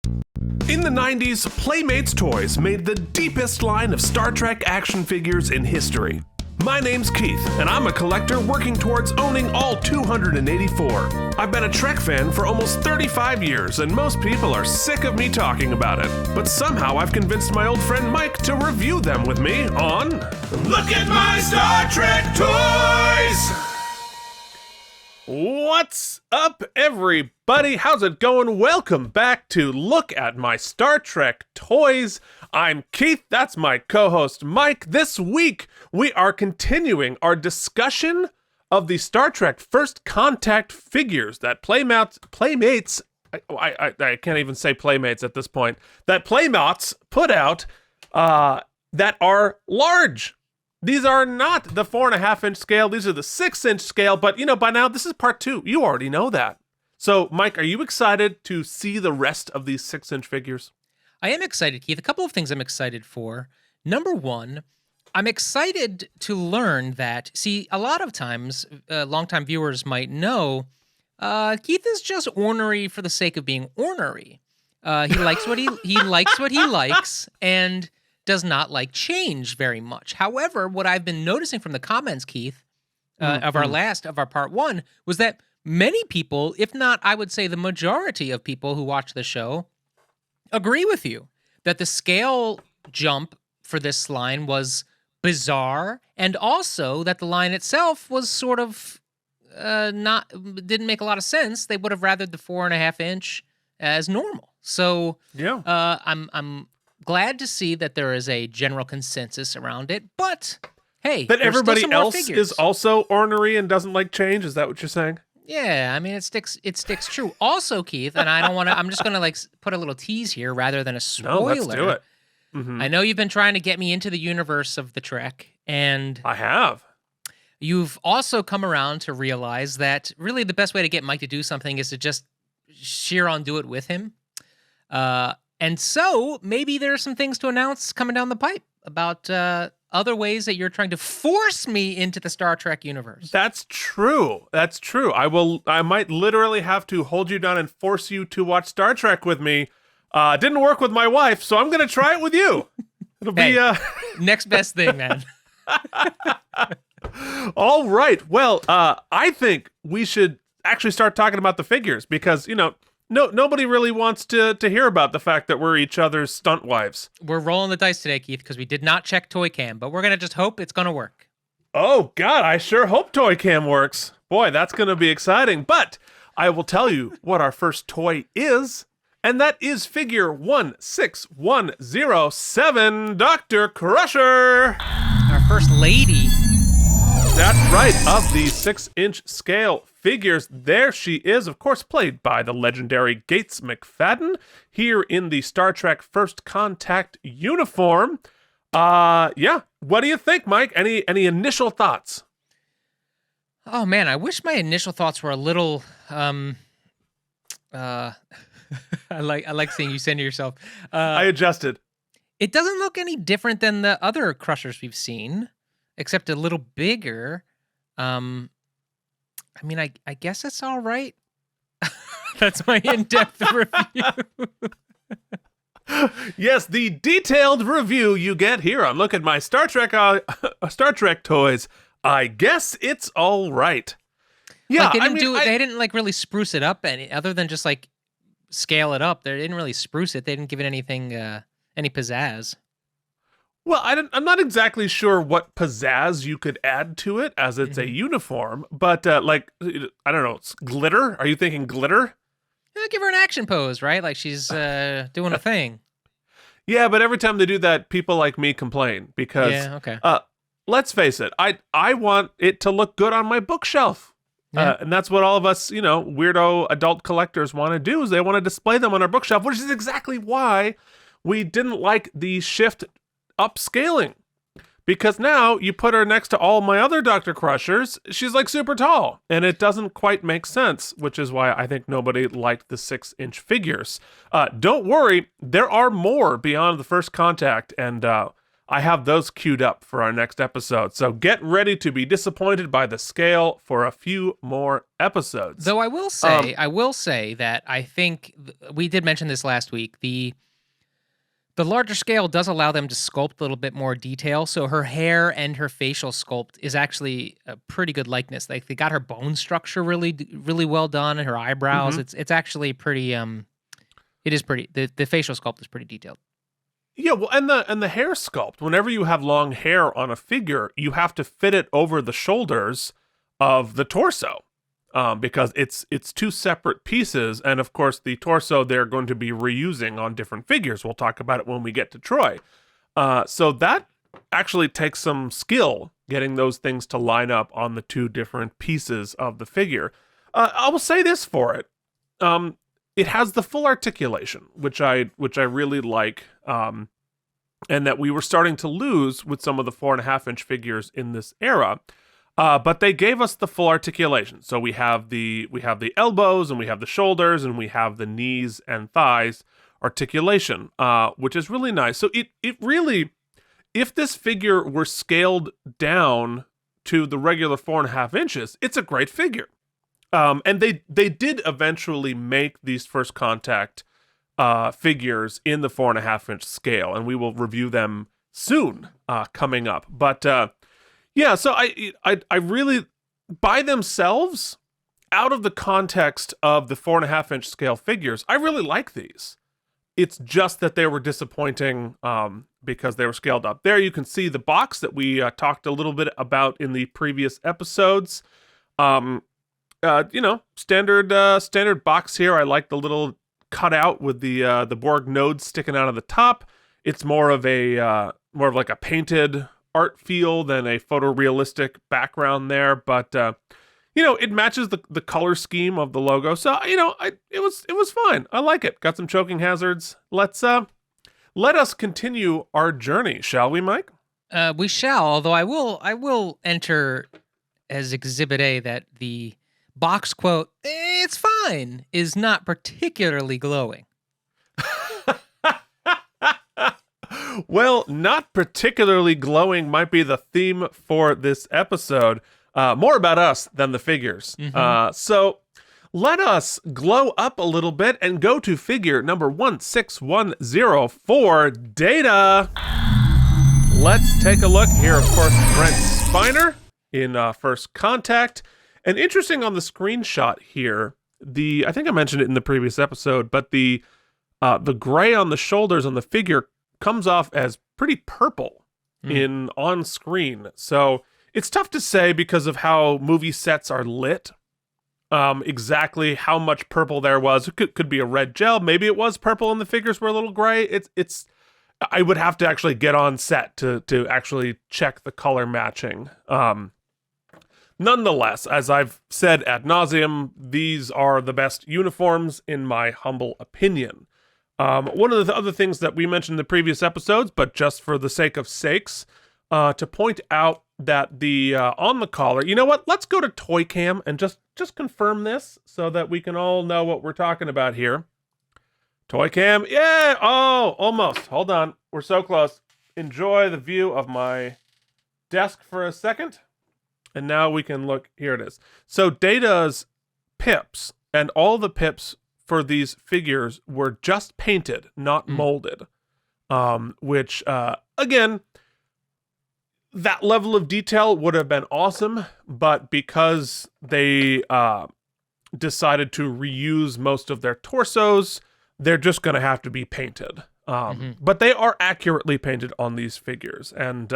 In the 90s, Playmates Toys made the deepest line of Star Trek action figures in history. My name's Keith, and I'm a collector working towards owning all 284. I've been a Trek fan for almost 35 years, and most people are sick of me talking about it. But somehow I've convinced my old friend Mike to review them with me on Look at My Star Trek Toys! What's up, everybody? How's it going? Welcome back to Look at My Star Trek Toys. I'm Keith, that's my co-host Mike. This week, we are continuing our discussion of the Star Trek First Contact figures that Playmates, I can't even say Playmates at this point, that Playmates put out that are large. These are not the 4.5-inch scale. These are the 6-inch scale. But, by now, this is part 2. You already know that. So, Mike, are you excited to see the rest of these 6-inch figures? I am excited, Keith. A couple of things I'm excited for. Number one, I'm excited to learn that, a lot of times, longtime viewers might know, Keith is just ornery for the sake of being ornery. He likes what he likes, and does not like change very much. However, what I've been noticing from the comments, Keith, of our part 1, was that many people, if not, I would say the majority of people who watch the show, agree with you that the scale jump for this line was bizarre, and also that the line itself was sort of didn't make a lot of sense. They would have rathered the 4.5-inch as normal. So yeah, I'm glad to see that there is a general consensus around it, but hey, that everybody else is also ornery and doesn't like change. Is that what you're saying? Yeah, I mean, it sticks true. Also, Keith, and I don't want to, I'm just going to put a little tease here rather than a spoiler. No, let's do it. Mm-hmm. I know you've been trying to get me into the universe of the Trek, and I have. You've also come around to realize that really the best way to get Mike to do something is to just sheer on do it with him. And so maybe there are some things to announce coming down the pipe about other ways that you're trying to force me into the Star Trek universe. That's true. I might literally have to hold you down and force you to watch Star Trek with me. Didn't work with my wife, so I'm going to try it with you. It'll be next best thing, man. All right. Well, I think we should actually start talking about the figures because, nobody really wants to hear about the fact that we're each other's stunt wives. We're rolling the dice today, Keith, because we did not check Toy Cam, but we're going to just hope it's going to work. Oh, God, I sure hope Toy Cam works. Boy, that's going to be exciting. But I will tell you what our first toy is, and that is figure 16107, Dr. Crusher. Our first lady. That's right, of the 6-inch scale figures, there she is, of course, played by the legendary Gates McFadden, here in the Star Trek First Contact uniform. What do you think, Mike? Any initial thoughts? Oh, man, I wish my initial thoughts were a little, I like seeing you say to yourself. I adjusted. It doesn't look any different than the other Crushers we've seen, except a little bigger. I guess it's all right. That's my in-depth review. Yes, the detailed review you get here on Look at My Star Trek Toys. I guess it's all right. Yeah, they didn't really spruce it up any other than just scale it up. They didn't really spruce it. They didn't give it anything, any pizzazz. Well, I'm not exactly sure what pizzazz you could add to it, as it's a uniform, but I don't know, it's glitter? Are you thinking glitter? Yeah, give her an action pose, right? Like she's doing a thing. Yeah, but every time they do that, people like me complain, because, let's face it, I want it to look good on my bookshelf. Yeah. And that's what all of us, weirdo adult collectors want to do, is they want to display them on our bookshelf, which is exactly why we didn't like the shift upscaling, because now you put her next to all my other Dr. Crushers, she's super tall, and it doesn't quite make sense, which is why I think nobody liked the 6-inch figures. Don't worry, there are more beyond the First Contact, and I have those queued up for our next episode. So get ready to be disappointed by the scale for a few more episodes. Though I will say that I think we did mention this last week. The larger scale does allow them to sculpt a little bit more detail. So her hair and her facial sculpt is actually a pretty good likeness. Like they got her bone structure really well done, and her eyebrows. It's actually pretty. It is pretty. The facial sculpt is pretty detailed. Yeah, well, and the hair sculpt. Whenever you have long hair on a figure, you have to fit it over the shoulders of the torso. Because it's two separate pieces, and of course the torso they're going to be reusing on different figures. We'll talk about it when we get to Troi. So that actually takes some skill getting those things to line up on the two different pieces of the figure. I will say this for it. It has the full articulation, which I really like, and that we were starting to lose with some of the 4.5-inch figures in this era. But they gave us the full articulation. So we have the elbows, and we have the shoulders, and we have the knees and thighs articulation, which is really nice. So it really, if this figure were scaled down to the regular 4.5 inches, it's a great figure. And they did eventually make these First Contact figures in the 4.5-inch scale, and we will review them soon coming up. But yeah, so I really, by themselves, out of the context of the 4.5-inch scale figures, I really like these. It's just that they were disappointing because they were scaled up. There you can see the box that we talked a little bit about in the previous episodes. Standard box here. I like the little cutout with the Borg nodes sticking out of the top. It's more of like a painted art feel than a photorealistic background there, but it matches the color scheme of the logo. So it was fine. I like it. Got some choking hazards. Let us continue our journey, shall we, Mike? We shall. Although I will enter as Exhibit A that the box quote "It's fine" is not particularly glowing. Well, not particularly glowing might be the theme for this episode. More about us than the figures. So let us glow up a little bit and go to figure number 16104, Data. Let's take a look here. Of course, Brent Spiner in First Contact. And interesting on the screenshot here, I think I mentioned it in the previous episode, but the gray on the shoulders on the figure comes off as pretty purple on screen. So it's tough to say because of how movie sets are lit. Exactly how much purple there was. It could be a red gel. Maybe it was purple and the figures were a little gray. It's I would have to actually get on set to actually check the color matching. Nonetheless, as I've said ad nauseum, these are the best uniforms in my humble opinion. One of the other things that we mentioned in the previous episodes, but just for the sake of sakes, to point out that the on the collar, you know what? Let's go to Toy Cam and just confirm this so that we can all know what we're talking about here. Toy Cam, yeah! Oh, almost. Hold on. We're so close. Enjoy the view of my desk for a second. And now we can look. Here it is. So Data's pips and all the pips for these figures were just painted, not molded. Which, again, that level of detail would have been awesome, but because they decided to reuse most of their torsos, they're just going to have to be painted. But they are accurately painted on these figures. And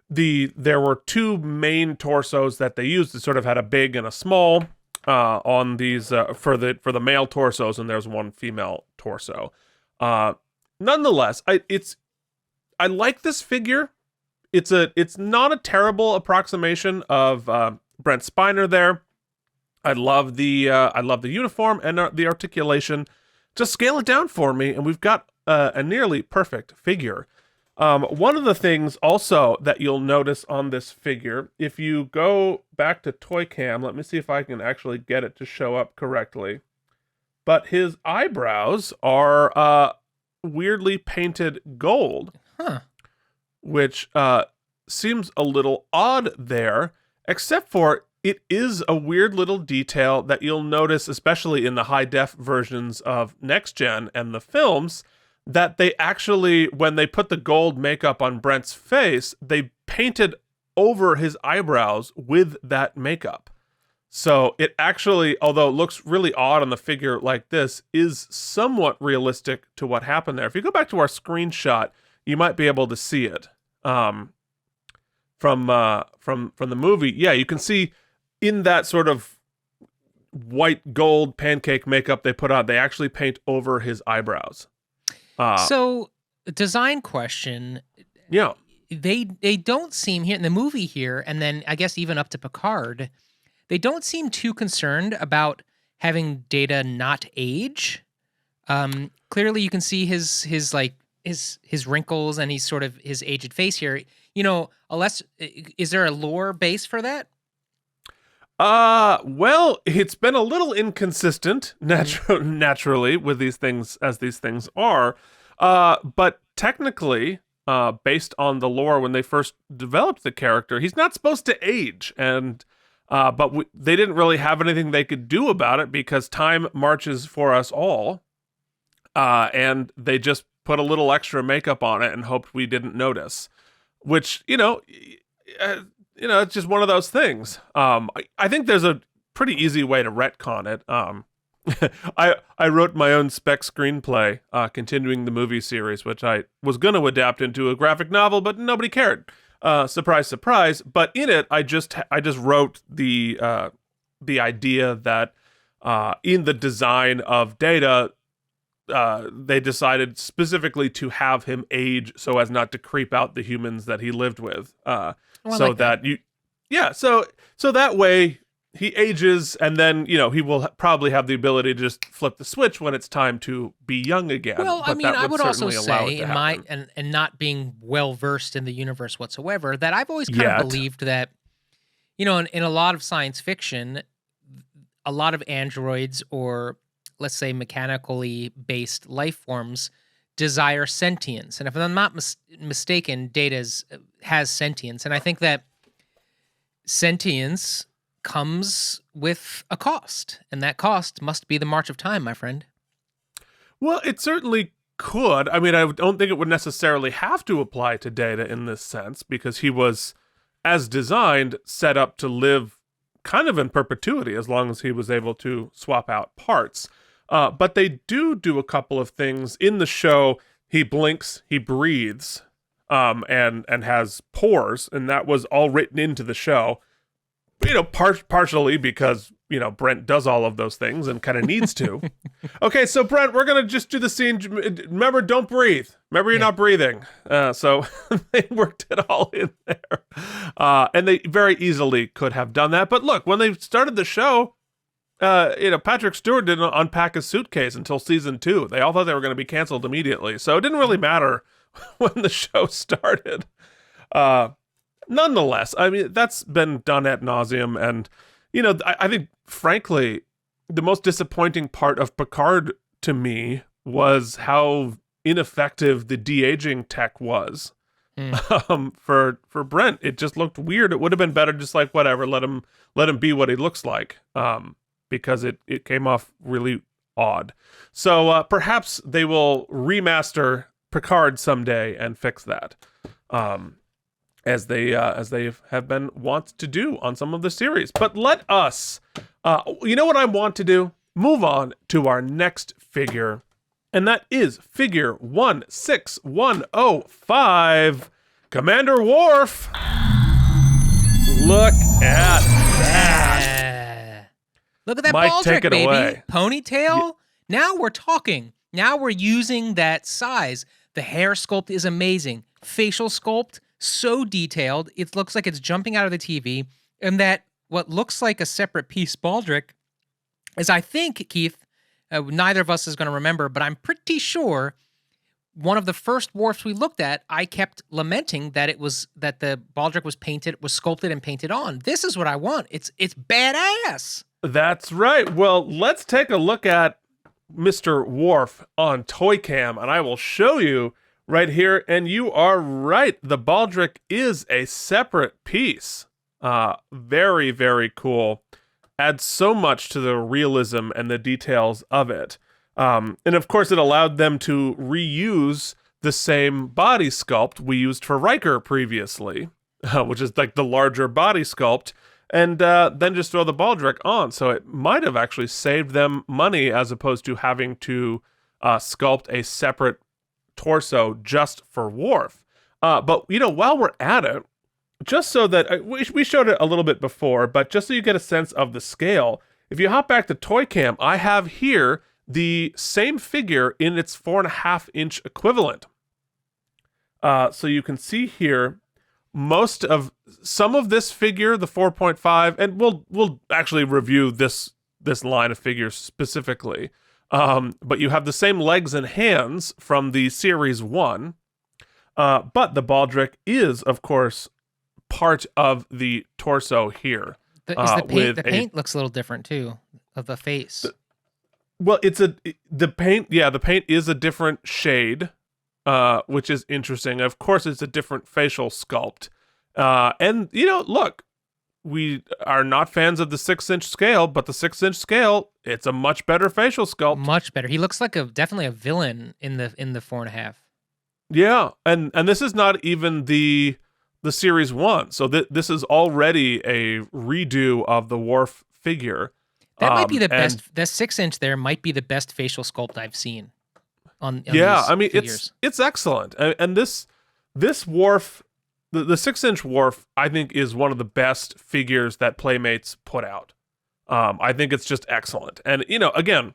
there were two main torsos that they used. They sort of had a big and a small on these for the male torsos, and there's one female torso. Nonetheless, I like this figure. It's not a terrible approximation of Brent Spiner there. I love the uniform and the articulation. Just scale it down for me, and we've got a nearly perfect figure. One of the things also that you'll notice on this figure, if you go back to Toy Cam, let me see if I can actually get it to show up correctly. But his eyebrows are weirdly painted gold. Huh. which seems a little odd there, except for it is a weird little detail that you'll notice, especially in the high-def versions of Next Gen and the films, that they actually, when they put the gold makeup on Brent's face, they painted over his eyebrows with that makeup. So it actually, although it looks really odd on the figure like this, is somewhat realistic to what happened there. If you go back to our screenshot, you might be able to see it from the movie. Yeah, you can see in that sort of white gold pancake makeup they put on, they actually paint over his eyebrows. So, design question. Yeah. They don't seem here in the movie here, and then I guess even up to Picard, they don't seem too concerned about having Data not age. Clearly, you can see his wrinkles and he's sort of his aged face here. You know, unless is there a lore base for that? Well, it's been a little inconsistent naturally with these things as these things are. But technically, based on the lore when they first developed the character, he's not supposed to age. And, but they didn't really have anything they could do about it because time marches for us all. And they just put a little extra makeup on it and hoped we didn't notice, which, it's just one of those things. I think there's a pretty easy way to retcon it. I wrote my own spec screenplay, continuing the movie series, which I was going to adapt into a graphic novel, but nobody cared. Surprise, surprise. But in it, I just wrote the idea that in the design of Data, they decided specifically to have him age so as not to creep out the humans that he lived with. So that that way he ages, and then he will probably have the ability to just flip the switch when it's time to be young again. Well, but I mean, I would also say, in my and not being well versed in the universe whatsoever, that I've always kind of believed that, in a lot of science fiction, a lot of androids or let's say mechanically based life forms desire sentience, and if I'm not mistaken, Data has sentience, and I think that sentience comes with a cost, and that cost must be the march of time, my friend. Well, it certainly could. I mean, I don't think it would necessarily have to apply to Data in this sense, because he was, as designed, set up to live kind of in perpetuity as long as he was able to swap out parts. But they do a couple of things in the show. He blinks, he breathes, and has pores, and that was all written into the show. Partially because Brent does all of those things and kind of needs to. Okay, so Brent, we're gonna just do the scene. Remember, don't breathe. Remember, you're not breathing. So they worked it all in there, and they very easily could have done that. But look, when they started the show, Patrick Stewart didn't unpack his suitcase until season 2. They all thought they were going to be canceled immediately. So it didn't really matter when the show started. Nonetheless, I mean, that's been done ad nauseum. And, I think, frankly, the most disappointing part of Picard to me was how ineffective the de-aging tech was. For Brent, it just looked weird. It would have been better just like, whatever, let him be what he looks like. Because it came off really odd. So perhaps they will remaster Picard someday and fix that, as they have been wont to do on some of the series. But let us, you know what I want to do? Move on to our next figure, and that is figure 16105, Commander Worf. Look at that. Look at that Mike, baldric, baby. Away. Ponytail? Now we're talking. Now we're using that size. The hair sculpt is amazing. Facial sculpt, so detailed. It looks like it's jumping out of the TV. And that what looks like a separate piece baldric is, I think, Keith, neither of us is going to remember, but I'm pretty sure one of the first Worfs we looked at, I kept lamenting that the baldric was sculpted and painted on. This is what I want. It's badass. That's right. Well, let's take a look at Mr. Worf on Toy Cam, and I will show you right here, and you are right. The baldric is a separate piece. Very, very cool. Adds so much to the realism and the details of it. And of course, it allowed them to reuse the same body sculpt we used for Riker previously, which is like the larger body sculpt, and then just throw the baldric on. So it might have actually saved them money as opposed to having to sculpt a separate torso just for Worf. But, while we're at it, just so that we showed it a little bit before, but just so you get a sense of the scale, if you hop back to Toy Cam, I have here the same figure in its 4.5-inch equivalent. So you can see here some of this figure, the 4.5, and we'll actually review this line of figures specifically. But you have the same legs and hands from the Series 1. But the baldric is, of course, part of the torso here. The paint looks a little different too of the face. The paint is a different shade, which is interesting. Of course, it's a different facial sculpt. And look, we are not fans of the 6-inch scale, but the 6-inch scale, it's a much better facial sculpt. Much better. He looks like definitely a villain in the 4.5. Yeah, and this is not even the Series 1. So this is already a redo of the Worf figure. That might be the best. The 6-inch there might be the best facial sculpt I've seen on figures. It's excellent. And this Worf, the 6-inch Worf, I think is one of the best figures that Playmates put out. I think it's just excellent. And again,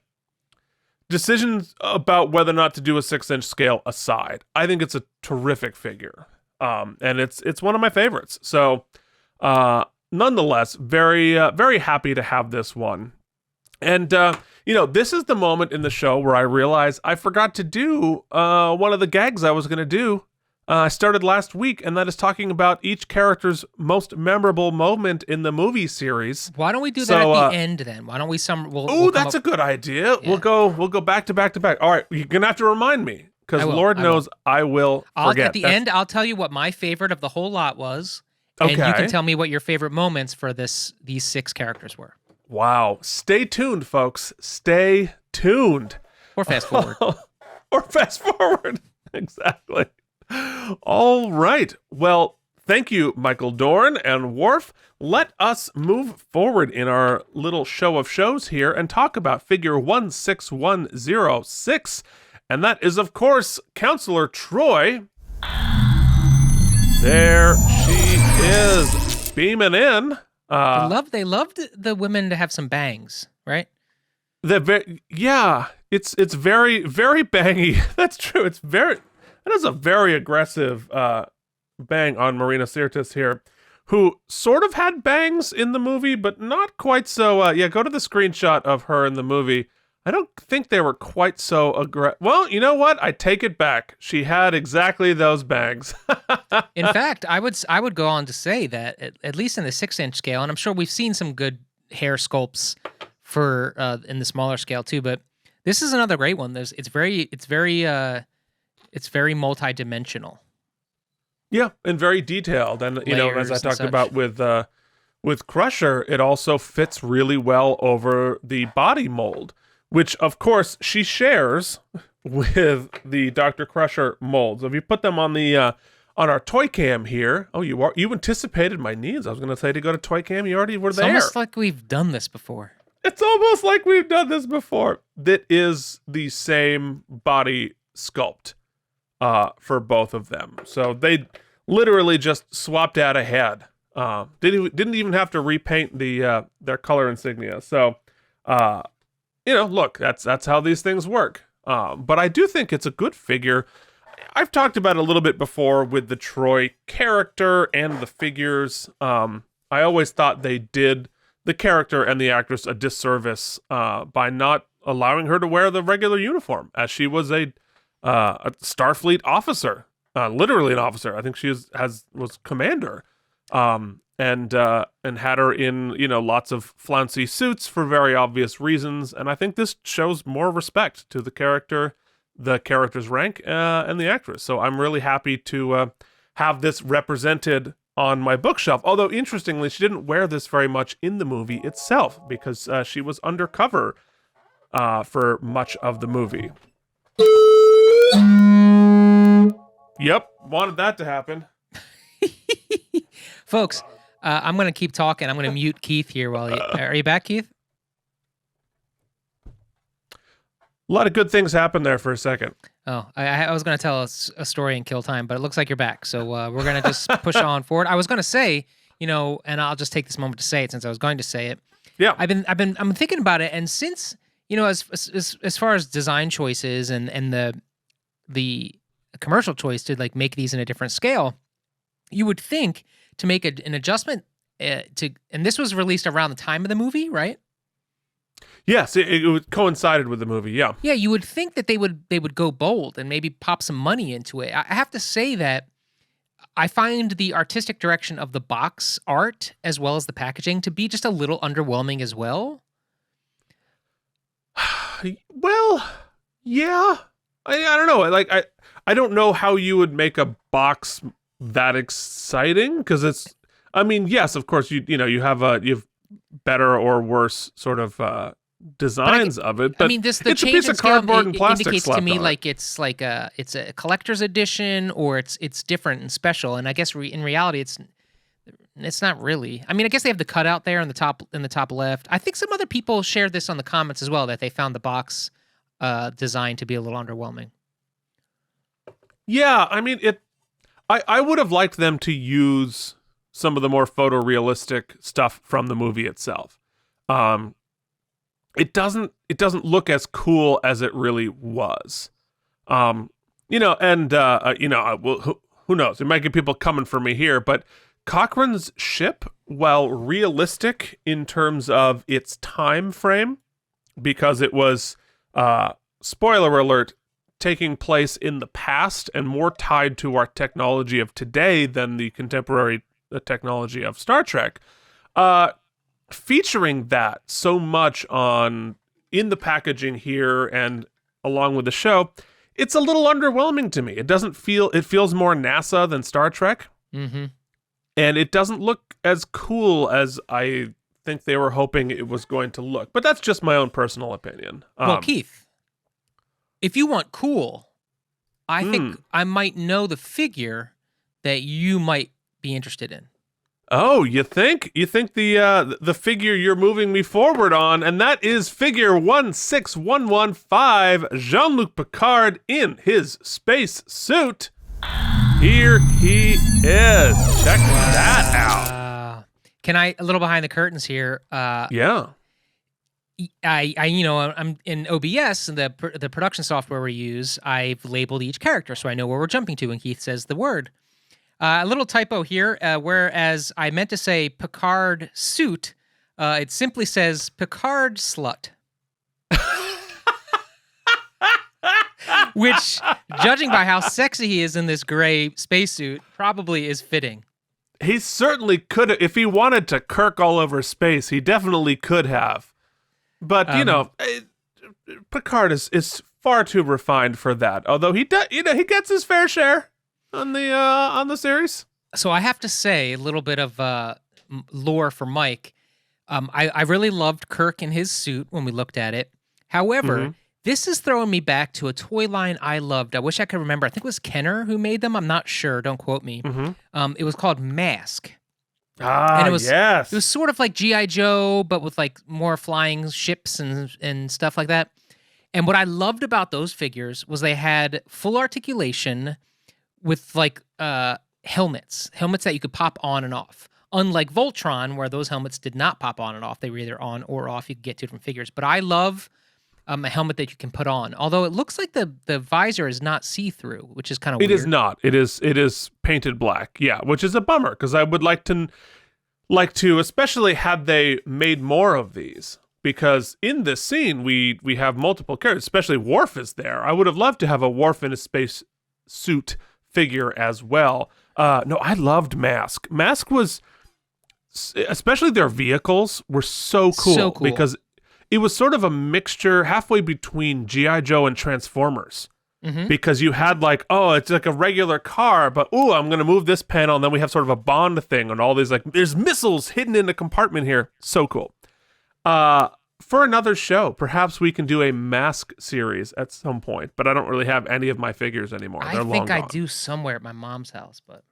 decisions about whether or not to do a 6-inch scale aside, I think it's a terrific figure. And it's one of my favorites. So, nonetheless, very, very happy to have this one. And, this is the moment in the show where I realize I forgot to do one of the gags I was going to do. I started last week, and that is talking about each character's most memorable moment in the movie series. Why don't we do that at the end then? Why don't we that's a good idea. Yeah. We'll go back to back to back. All right, you're going to have to remind me. Because Lord knows I will forget. At the end, I'll tell you what my favorite of the whole lot was, and you can tell me what your favorite moments for these 6 characters were. Wow. Stay tuned, folks. Stay tuned. Or fast forward. Or fast forward. Exactly. All right. Well, thank you, Michael Dorn and Worf. Let us move forward in our little show of shows here and talk about figure 16106. And that is, of course, Counselor Troi. There she is, beaming in. They loved the women to have some bangs, right? It's very, very bangy. That's true. That is a very aggressive bang on Marina Sirtis here, who sort of had bangs in the movie, but not quite so. Go to the screenshot of her in the movie. I don't think they were quite so aggressive. Well, you know what? I take it back. She had exactly those bangs. In fact, I would go on to say that at least in the 6-inch scale, and I'm sure we've seen some good hair sculpts for in the smaller scale too, but this is another great one. It's very multi-dimensional. Yeah, and very detailed. And as I talked about with Crusher, it also fits really well over the body mold, which, of course, she shares with the Dr. Crusher molds. If you put them on our Toy Cam here, you anticipated my needs. I was going to say to go to Toy Cam. You already were there. It's almost like we've done this before. That is the same body sculpt for both of them. So they literally just swapped out a head. Didn't even have to repaint their color insignia. So. Look, that's how these things work. But I do think it's a good figure. I've talked about it a little bit before with the Troi character and the figures. I always thought they did the character and the actress a disservice by not allowing her to wear the regular uniform, as she was a Starfleet officer, literally an officer. I think she was commander. And had her in, lots of flouncy suits for very obvious reasons. And I think this shows more respect to the character the character's rank and the actress. So I'm really happy to have this represented on my bookshelf. Although, interestingly, she didn't wear this very much in the movie itself because she was undercover for much of the movie. Yep, wanted that to happen. Folks, I'm going to keep talking. I'm going to mute Keith here while you... Are you back, Keith? A lot of good things happened there for a second. Oh, I was going to tell us a story and kill time, but it looks like you're back. So we're going to just push on forward. I was going to say, and I'll just take this moment to say it since I was going to say it. Yeah. I'm thinking about it, and since, as far as design choices and the commercial choice to like make these in a different scale, you would think to make an adjustment and this was released around the time of the movie, right? Yes, it coincided with the movie. Yeah. Yeah, you would think that they would go bold and maybe pop some money into it. I have to say that I find the artistic direction of the box art as well as the packaging to be just a little underwhelming as well. Well, yeah. I don't know. Like I don't know how you would make a box that exciting because it's. I mean, yes, of course you have better or worse sort of designs of it. But I mean, the it's a change piece in of scale cardboard and plastic indicates to slapped me on it. like it's a collector's edition or it's different and special. And I guess in reality, it's not really. I mean, I guess they have the cutout there in the top left. I think some other people shared this on the comments as well that they found the box design to be a little underwhelming. Yeah, I mean I would have liked them to use some of the more photorealistic stuff from the movie itself. It doesn't look as cool as it really was. Who knows? It might get people coming for me here, but Cochrane's ship, while realistic in terms of its time frame, because it was spoiler alert, taking place in the past and more tied to our technology of today than the contemporary technology of Star Trek, featuring that so much in the packaging here and along with the show, it's a little underwhelming to me. It feels more NASA than Star Trek. Mm-hmm. And it doesn't look as cool as I think they were hoping it was going to look. But that's just my own personal opinion. Well, Keith, if you want cool, I think I might know the figure that you might be interested in. Oh, you think? You think the figure you're moving me forward on, and that is figure 16115, Jean-Luc Picard in his space suit. Here he is. Check that out. Can I, a little behind the curtains here? Yeah. I'm in OBS, and the production software we use, I've labeled each character so I know where we're jumping to when Keith says the word. A little typo here, whereas I meant to say Picard suit, it simply says Picard slut. Which, judging by how sexy he is in this gray spacesuit, probably is fitting. He certainly could have. If he wanted to Kirk all over space, he definitely could have. But, Picard is far too refined for that. Although he gets his fair share on the series. So I have to say, a little bit of lore for Mike. I really loved Kirk in his suit when we looked at it. However, this is throwing me back to a toy line I loved. I wish I could remember. I think it was Kenner who made them. I'm not sure. Don't quote me. It was called Mask. And yes. It was sort of like G.I. Joe, but with like more flying ships and stuff like that. And what I loved about those figures was they had full articulation with like helmets that you could pop on and off. Unlike Voltron, where those helmets did not pop on and off. They were either on or off. You could get two different figures. But I love a helmet that you can put on. Although it looks like the visor is not see-through, which is kind of weird. It is not. It is painted black. Yeah, which is a bummer because I would like to, especially had they made more of these. Because in this scene, we have multiple characters, especially Worf is there. I would have loved to have a Worf in a space suit figure as well. No, I loved Mask. Mask was, especially their vehicles were so cool. Because it was sort of a mixture halfway between G.I. Joe and Transformers. because you had like, oh, it's like a regular car, but ooh, I'm going to move this panel, and then we have sort of a Bond thing and all these like, there's missiles hidden in the compartment here. So cool. For another show, perhaps we can do a mask series at some point, but I don't really have any of my figures anymore. They're I think long I gone. do somewhere at my mom's house, but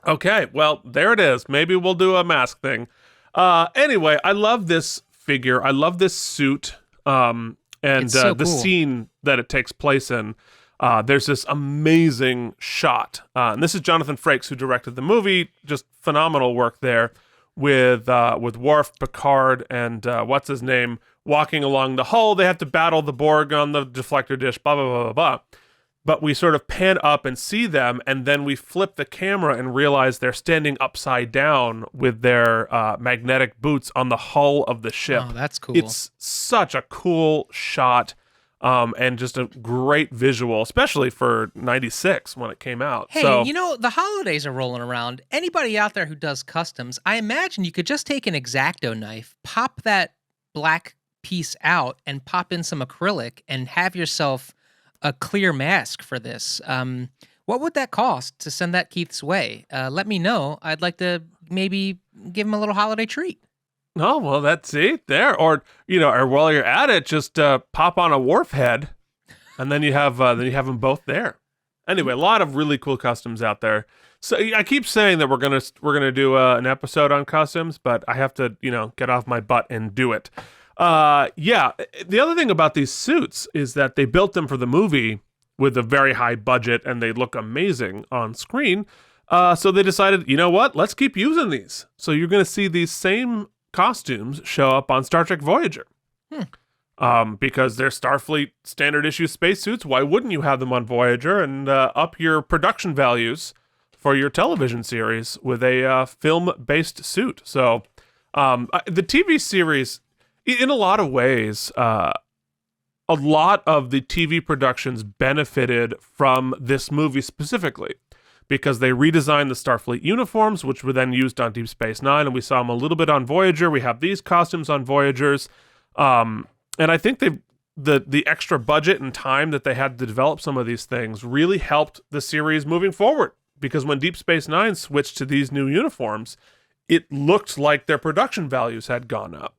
Okay, well, there it is. Maybe we'll do a mask thing. Anyway, I love this figure. I love this suit. And It's so the cool. scene that it takes place in. There's this amazing shot. And this is Jonathan Frakes, who directed the movie. Just phenomenal work there with Worf, Picard, and what's his name, walking along the hull. They have to battle the Borg on the deflector dish, blah, blah, blah, blah, blah. But we sort of pan up and see them, and then we flip the camera and realize they're standing upside down with their magnetic boots on the hull of the ship. Oh, that's cool. It's such a cool shot, and just a great visual, especially for 96 when it came out. Hey, So, the holidays are rolling around. Anybody out there who does customs, I imagine you could just take an X-Acto knife, pop that black piece out, and pop in some acrylic and have yourself a clear mask for this. What would that cost to send that Keith's way? Let me know. I'd like to maybe give him a little holiday treat. oh, well, that's it there. Or while you're at it, just pop on a Worf head, and then you have them both there. Anyway, a lot of really cool customs out there. So I keep saying that we're gonna do an episode on customs, but I have to get off my butt and do it. Yeah. The other thing about these suits is that they built them for the movie with a very high budget, and they look amazing on screen. So they decided, you know what? Let's keep using these. So you're going to see these same costumes show up on Star Trek Voyager. Because they're Starfleet standard issue spacesuits. Why wouldn't you have them on Voyager and up your production values for your television series with a film-based suit? So the TV series, in a lot of ways, a lot of the TV productions benefited from this movie specifically because they redesigned the Starfleet uniforms, which were then used on Deep Space Nine, and we saw them a little bit on Voyager. We have these costumes on Voyagers, and I think the extra budget and time that they had to develop some of these things really helped the series moving forward, because when Deep Space Nine switched to these new uniforms, it looked like their production values had gone up.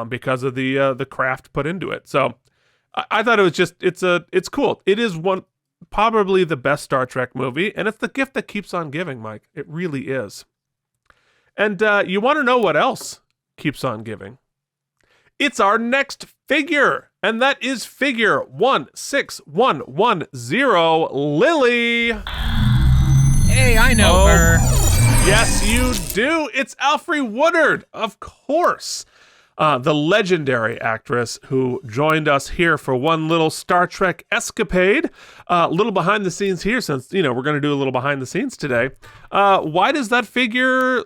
Because of the craft put into it. So I thought it was it's cool. It is probably the best Star Trek movie, and it's the gift that keeps on giving, Mike. It really is. And you want to know what else keeps on giving? It's our next figure, and that is figure 16110, Lily. Hey, I know her. Yes, you do. It's Alfre Woodard, of course. The legendary actress who joined us here for one little Star Trek escapade. A little behind the scenes here, since, we're going to do a little behind the scenes today. Why does that figure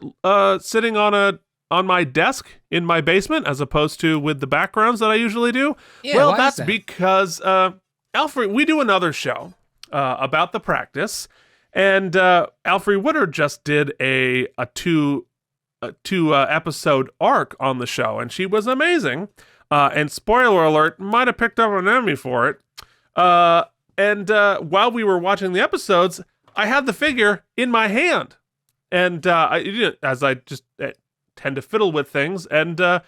sitting on my desk in my basement as opposed to with the backgrounds that I usually do? Yeah, well, why that's is that? because Alfre, we do another show about the practice, and Alfre Woodard just did a two episode arc on the show, and she was amazing. And spoiler alert, might have picked up an Emmy for it. And while we were watching the episodes, I had the figure in my hand, and as I just tend to fiddle with things, and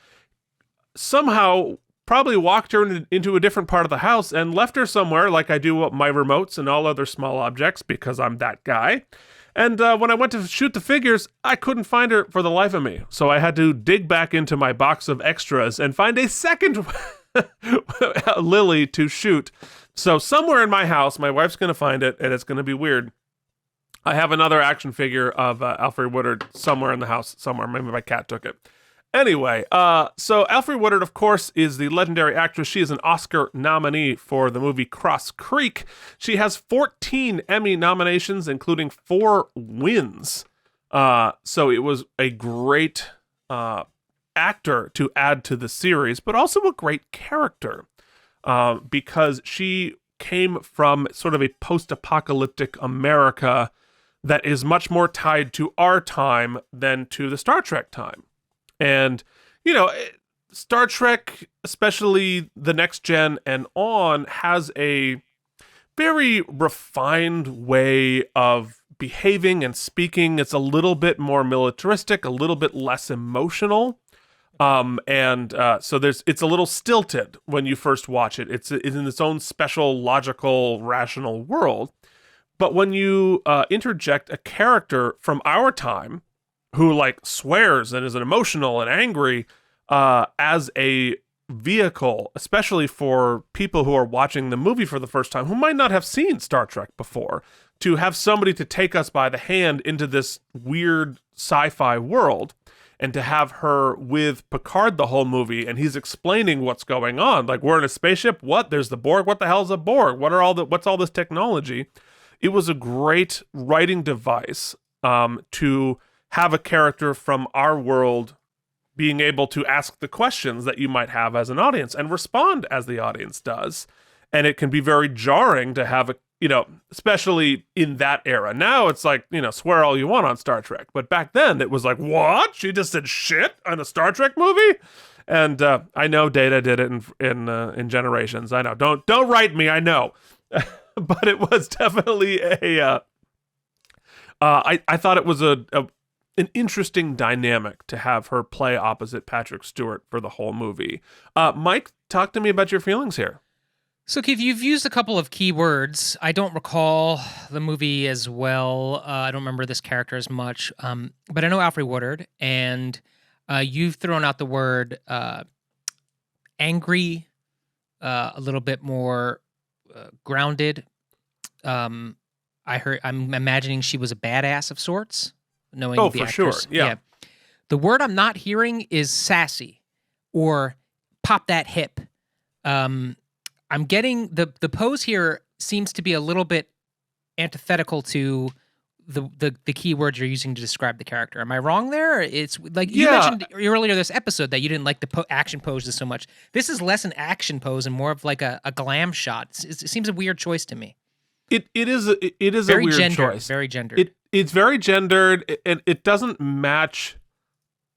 somehow probably walked her into a different part of the house and left her somewhere, like I do with my remotes and all other small objects, because I'm that guy. And when I went to shoot the figures, I couldn't find her for the life of me. So I had to dig back into my box of extras and find a second Lily to shoot. So somewhere in my house, my wife's going to find it, and it's going to be weird. I have another action figure of Alfre Woodard somewhere in the house, somewhere. Maybe my cat took it. Anyway, so Alfre Woodard, of course, is the legendary actress. She is an Oscar nominee for the movie Cross Creek. She has 14 Emmy nominations, including 4 wins. So it was a great actor to add to the series, but also a great character, because she came from sort of a post-apocalyptic America that is much more tied to our time than to the Star Trek time. And, Star Trek, especially the Next Gen and on, has a very refined way of behaving and speaking. It's a little bit more militaristic, a little bit less emotional. So it's a little stilted when you first watch it. It's in its own special, logical, rational world. But when you interject a character from our time who like swears and is emotional and angry as a vehicle, especially for people who are watching the movie for the first time, who might not have seen Star Trek before, to have somebody to take us by the hand into this weird sci-fi world, and to have her with Picard the whole movie, and he's explaining what's going on. Like, we're in a spaceship. What? There's the Borg. What the hell's a Borg? What's all this technology? It was a great writing device to have a character from our world being able to ask the questions that you might have as an audience and respond as the audience does. And it can be very jarring to have especially in that era. Now it's like, swear all you want on Star Trek. But back then it was like, what? She just said shit on a Star Trek movie? And I know Data did it in Generations. I know. Don't write me. I know. But it was definitely I thought it was an interesting dynamic to have her play opposite Patrick Stewart for the whole movie. Mike, talk to me about your feelings here. So, Keith, you've used a couple of key words. I don't recall the movie as well. I don't remember this character as much. But I know Alfre Woodard, and you've thrown out the word angry, a little bit more grounded. I'm imagining she was a badass of sorts, knowing the for actress. Sure. Yeah. The word I'm not hearing is sassy or pop that hip. I'm getting the pose here seems to be a little bit antithetical to the key words you're using to describe the character. Am I wrong there? It's like you mentioned earlier this episode that you didn't like the action poses so much. This is less an action pose and more of like a glam shot. It seems a weird choice to me. It is very a weird gendered, choice. Very gendered. It's very gendered, and it doesn't match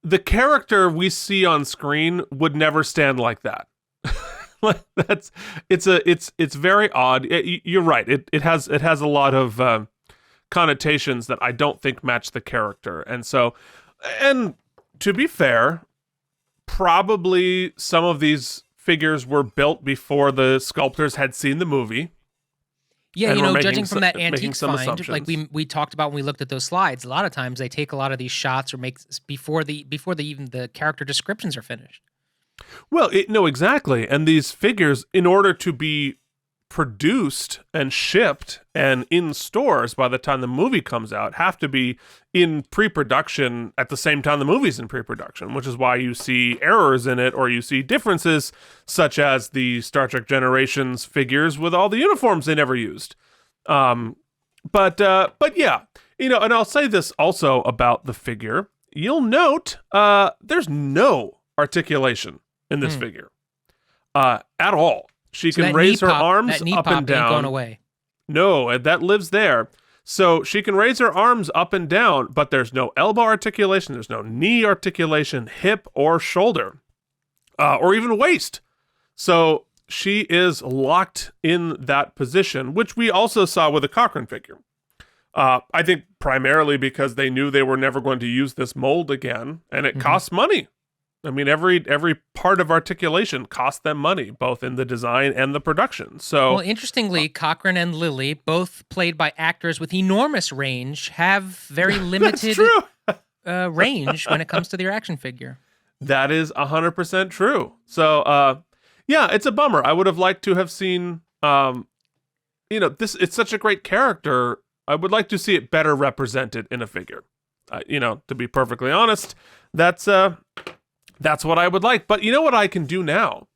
the character we see on screen. Would never stand like that. It's very odd. You're right. It has a lot of connotations that I don't think match the character, and to be fair, probably some of these figures were built before the sculptors had seen the movie. Yeah, judging from that antique find, like we talked about when we looked at those slides, a lot of times they take a lot of these shots or make before even the character descriptions are finished. Well, no, exactly. And these figures, in order to be produced and shipped and in stores by the time the movie comes out, have to be in pre-production at the same time the movie's in pre-production, which is why you see errors in it, or you see differences, such as the Star Trek Generations figures with all the uniforms they never used. But yeah, and I'll say this also about the figure. You'll note there's no articulation in this figure at all. She can raise her arms up and down. Ain't going away. No, that lives there. So she can raise her arms up and down, but there's no elbow articulation, there's no knee articulation, hip or shoulder, or even waist. So she is locked in that position, which we also saw with the Cochrane figure. I think primarily because they knew they were never going to use this mold again, and it costs money. I mean, every part of articulation cost them money, both in the design and the production. So, well, interestingly, Cochrane and Lily, both played by actors with enormous range, have very limited range when it comes to their action figure. That is 100% true. So, yeah, it's a bummer. I would have liked to have seen, this. It's such a great character. I would like to see it better represented in a figure. To be perfectly honest, that's what I would like. But you know what I can do now?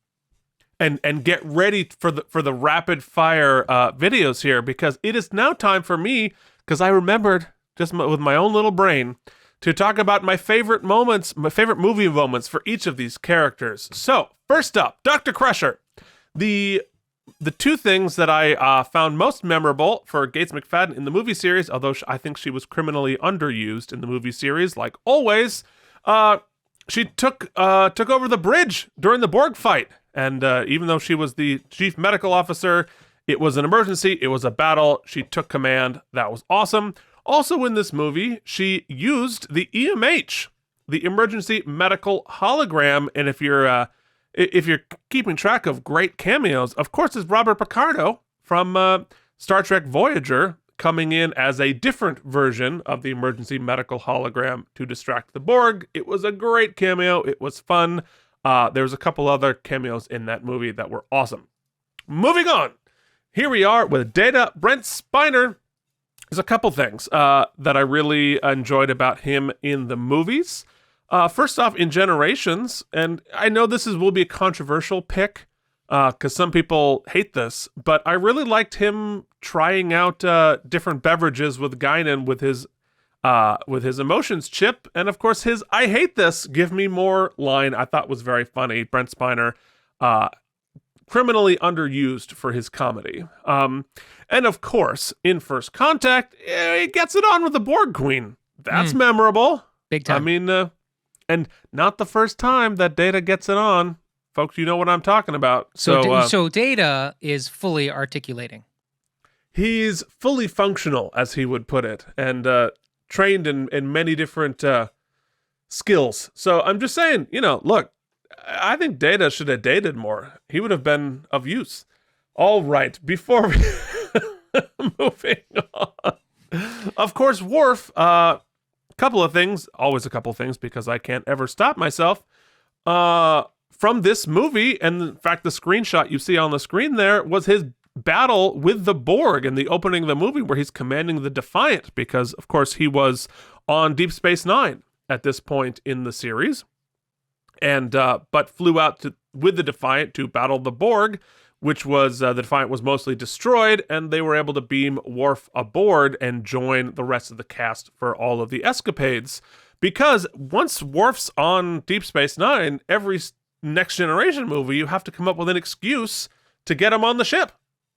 And get ready for the rapid fire videos here, because it is now time for me, because I remembered just with my own little brain to talk about my favorite moments, my favorite movie moments for each of these characters. So first up, Dr. Crusher. The two things that I found most memorable for Gates McFadden in the movie series, although I think she was criminally underused in the movie series, like always, she took over the bridge during the Borg fight, and even though she was the chief medical officer It was an emergency. It was a battle. She took command. That was awesome. Also in this movie, she used the EMH, the emergency medical hologram. And if you're keeping track of great cameos, of course, is Robert Picardo from Star Trek Voyager coming in as a different version of the emergency medical hologram to distract the Borg. It was a great cameo. It was fun. There was a couple other cameos in that movie that were awesome. Moving on. Here we are with Data. Brent Spiner. There's a couple things that I really enjoyed about him in the movies. First off, in Generations, and I know will be a controversial pick because some people hate this, but I really liked him trying out different beverages with Guinan with his emotions chip, and of course his "I hate this, give me more" line I thought was very funny. Brent Spiner, criminally underused for his comedy. And of course, in First Contact, he gets it on with the Borg Queen. That's memorable. Big time. I mean, and not the first time that Data gets it on. Folks, you know what I'm talking about. So Data is fully articulating. He's fully functional, as he would put it, and trained in many different skills. So I'm just saying, look, I think Data should have dated more. He would have been of use. All right, before we moving on. Of course, Worf, couple of things, always a couple of things because I can't ever stop myself. From this movie, and in fact, the screenshot you see on the screen there was his battle with the Borg in the opening of the movie where he's commanding the Defiant because, of course, he was on Deep Space Nine at this point in the series. And but flew out with the Defiant to battle the Borg, which was the Defiant was mostly destroyed, and they were able to beam Worf aboard and join the rest of the cast for all of the escapades. Because once Worf's on Deep Space Nine, every Next Generation movie, you have to come up with an excuse to get him on the ship,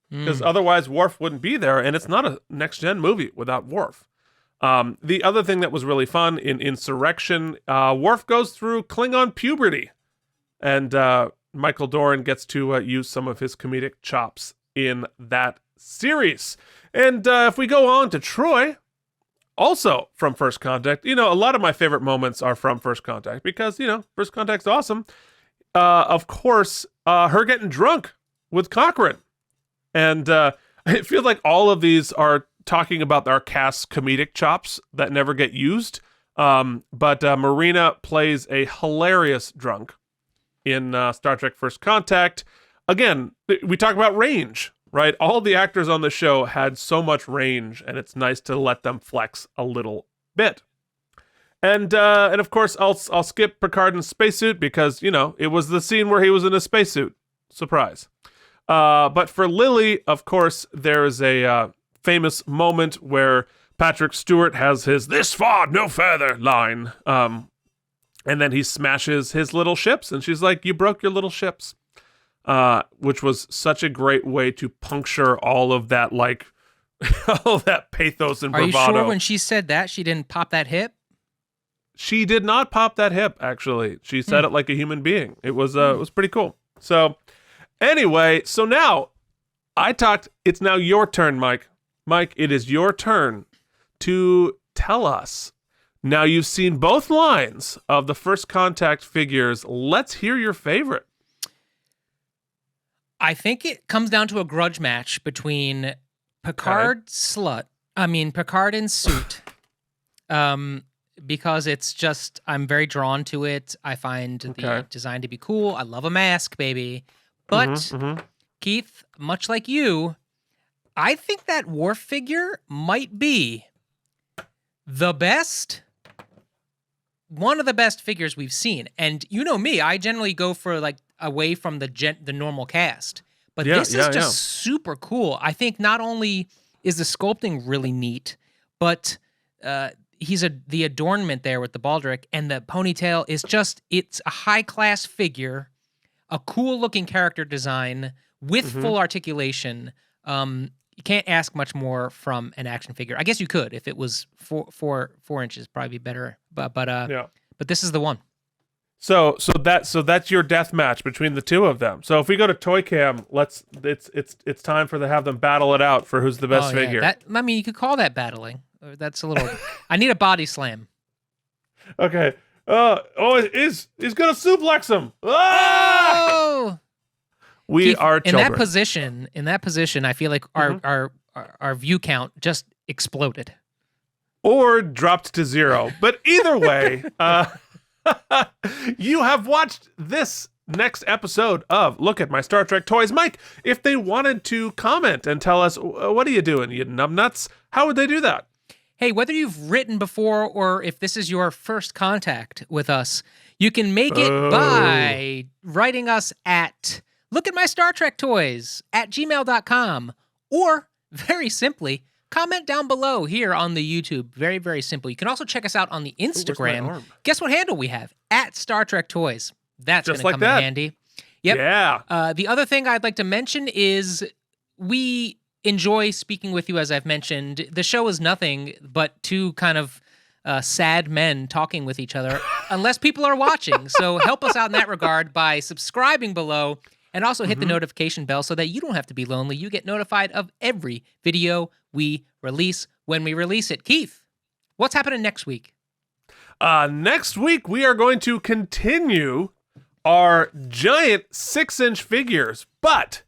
because otherwise Worf wouldn't be there, and it's not a Next Gen movie without Worf. The other thing that was really fun in Insurrection, Worf goes through Klingon puberty, and Michael Dorn gets to use some of his comedic chops in that series. And if we go on to Troi, also from First Contact, a lot of my favorite moments are from First Contact because, First Contact's awesome. Of course, her getting drunk with Cochrane. And I feel like all of these are talking about our cast's comedic chops that never get used. But Marina plays a hilarious drunk in Star Trek First Contact. Again, we talk about range, right? All the actors on the show had so much range, and it's nice to let them flex a little bit. And of course, I'll skip Picard in a spacesuit because, it was the scene where he was in a spacesuit. Surprise. But for Lily, of course, there is a famous moment where Patrick Stewart has his "this far, no further" line. And then he smashes his little ships, and she's like, "You broke your little ships." Which was such a great way to puncture all of that, all of that pathos and bravado. Are you sure when she said that, she didn't pop that hip? She did not pop that hip, actually. She said it like a human being. It was pretty cool. So anyway, now it's now your turn, Mike. Mike, it is your turn to tell us. Now you've seen both lines of the First Contact figures. Let's hear your favorite. I think it comes down to a grudge match between Picard Picard in suit. Because it's just, I'm very drawn to it. I find the design to be cool. I love a mask, baby. But, Keith, much like you, I think that Worf figure might be one of the best figures we've seen. And you know me, I generally go for away from the normal cast. But this is just super cool. I think not only is the sculpting really neat, but the adornment there with the baldric and the ponytail is it's a high-class figure, a cool-looking character design with full articulation. You can't ask much more from an action figure. I guess you could if it was 4 inches, probably be better. But this is the one. that's your death match between the two of them. So if we go to Toy Cam, it's time for have them battle it out for who's the best figure. You could call that battling. That's a little. I need a body slam. Okay. He's gonna suplex him. Ah! Oh! We are children. In that position, I feel like our view count just exploded. Or dropped to 0. But either way, you have watched this next episode of Look at My Star Trek Toys. Mike, if they wanted to comment and tell us, what are you doing, you numbnuts? How would they do that? Hey, whether you've written before or if this is your first contact with us, you can make it by writing us at lookatmystartrektoys@gmail.com, or very simply, comment down below here on the YouTube. Very, very simple. You can also check us out on the Instagram. Guess what handle we have? @Star Trek Toys. That's going to come in handy. Yep. Yeah. The other thing I'd like to mention is we enjoy speaking with you, as I've mentioned. The show is nothing but two kind of sad men talking with each other, unless people are watching. So help us out in that regard by subscribing below. And also hit the notification bell so that you don't have to be lonely. You get notified of every video we release when we release it. Keith, what's happening next week? Next week, we are going to continue our giant 6-inch figures. But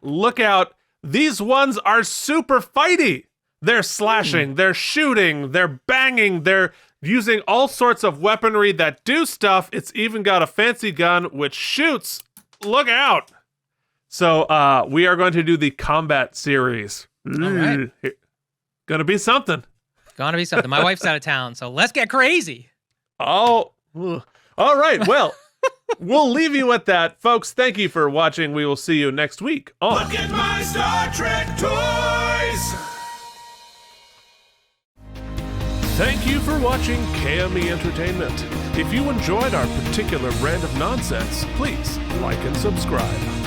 look out. These ones are super fighty. They're slashing, they're shooting, they're banging, they're using all sorts of weaponry that do stuff. It's even got a fancy gun which shoots. Look out. So we are going to do the combat series. All right. Gonna be something. My wife's out of town, so let's get crazy. Oh, all right. Well, we'll leave you at that. Folks, thank you for watching. We will see you next week on Look at My Star Trek Toys. Thank you for watching KME Entertainment. If you enjoyed our particular brand of nonsense, please like and subscribe.